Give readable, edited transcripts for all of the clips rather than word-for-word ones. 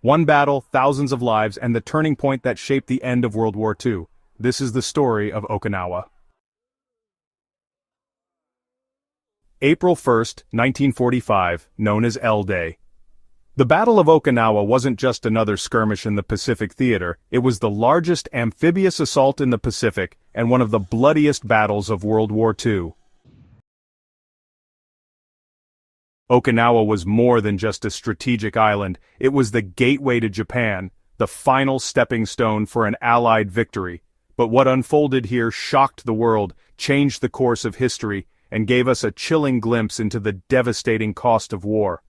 One battle, thousands of lives, and the turning point that shaped the end of World War II. This is the story of Okinawa. April 1st, 1945, known as L-Day. The Battle of Okinawa wasn't just another skirmish in the Pacific Theater, it was the largest amphibious assault in the Pacific and one of the bloodiest battles of World War II. Okinawa was more than just a strategic island, it was the gateway to Japan, the final stepping stone for an Allied victory. But what unfolded here shocked the world, changed the course of history, and gave us a chilling glimpse into the devastating cost of war.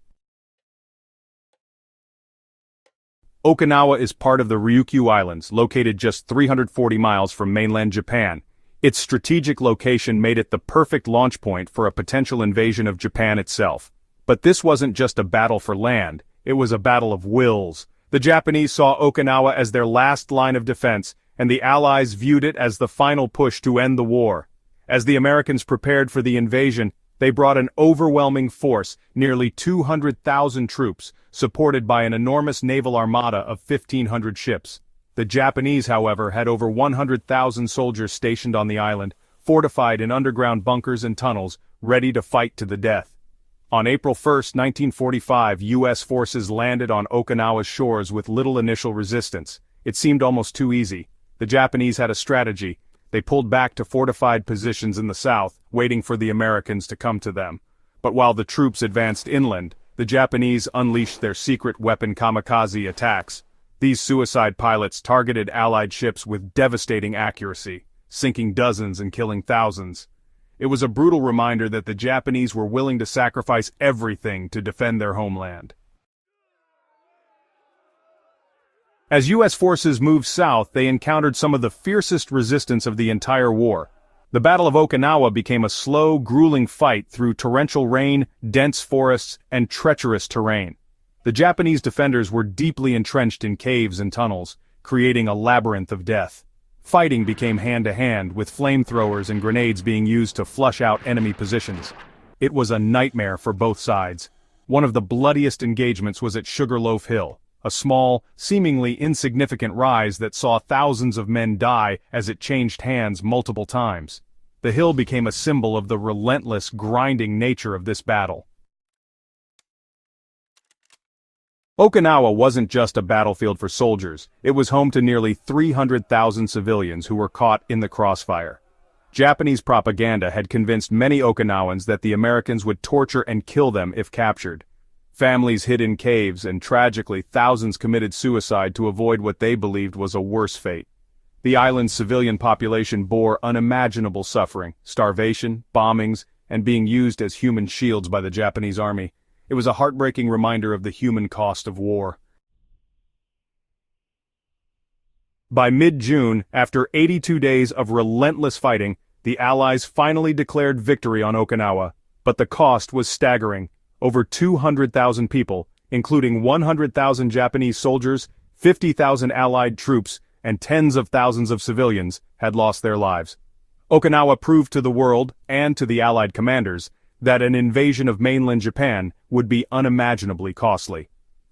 Okinawa is part of the Ryukyu Islands, located just 340 miles from mainland Japan. Its strategic location made it the perfect launch point for a potential invasion of Japan itself. But this wasn't just a battle for land, it was a battle of wills. The Japanese saw Okinawa as their last line of defense, and the Allies viewed it as the final push to end the war. As the Americans prepared for the invasion, they brought an overwhelming force, nearly 200,000 troops, supported by an enormous naval armada of 1,500 ships. The Japanese, however, had over 100,000 soldiers stationed on the island, fortified in underground bunkers and tunnels, ready to fight to the death. On April 1st, 1945, U.S. forces landed on Okinawa's shores with little initial resistance. It seemed almost too easy. The Japanese had a strategy. They pulled back to fortified positions in the south, waiting for the Americans to come to them. But while the troops advanced inland, the Japanese unleashed their secret weapon kamikaze attacks. These suicide pilots targeted Allied ships with devastating accuracy, sinking dozens and killing thousands. It was a brutal reminder that the Japanese were willing to sacrifice everything to defend their homeland. As U.S. forces moved south, they encountered some of the fiercest resistance of the entire war. The Battle of Okinawa became a slow, grueling fight through torrential rain, dense forests, and treacherous terrain. The Japanese defenders were deeply entrenched in caves and tunnels, creating a labyrinth of death. Fighting became hand-to-hand, with flamethrowers and grenades being used to flush out enemy positions. It was a nightmare for both sides. One of the bloodiest engagements was at Sugarloaf Hill, a small, seemingly insignificant rise that saw thousands of men die as it changed hands multiple times. The hill became a symbol of the relentless, grinding nature of this battle. Okinawa wasn't just a battlefield for soldiers, it was home to nearly 300,000 civilians who were caught in the crossfire. Japanese propaganda had convinced many Okinawans that the Americans would torture and kill them if captured. Families hid in caves, and tragically thousands committed suicide to avoid what they believed was a worse fate. The island's civilian population bore unimaginable suffering, starvation, bombings, and being used as human shields by the Japanese army. It was a heartbreaking reminder of the human cost of war. By mid-June, after 82 days of relentless fighting, the Allies finally declared victory on Okinawa, but the cost was staggering. Over 200,000 people, including 100,000 Japanese soldiers, 50,000 Allied troops, and tens of thousands of civilians, had lost their lives. Okinawa proved to the world, and to the Allied commanders, that an invasion of mainland Japan would be unimaginably costly.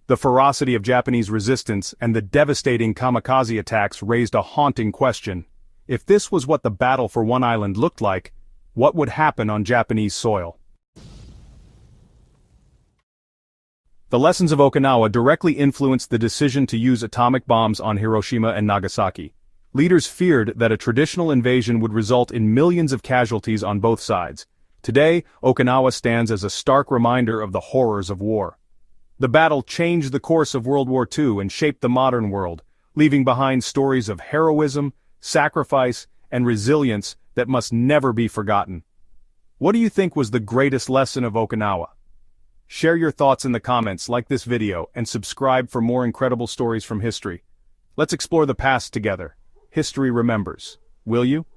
The ferocity of Japanese resistance and the devastating kamikaze attacks raised a haunting question. If this was what the battle for one island looked like, what would happen on Japanese soil? The lessons of Okinawa directly influenced the decision to use atomic bombs on Hiroshima and Nagasaki. Leaders feared that a traditional invasion would result in millions of casualties on both sides. Today, Okinawa stands as a stark reminder of the horrors of war. The battle changed the course of World War II and shaped the modern world, leaving behind stories of heroism, sacrifice, and resilience that must never be forgotten. What do you think was the greatest lesson of Okinawa? Share your thoughts in the comments, like this video, and subscribe for more incredible stories from history. Let's explore the past together. History remembers. Will you?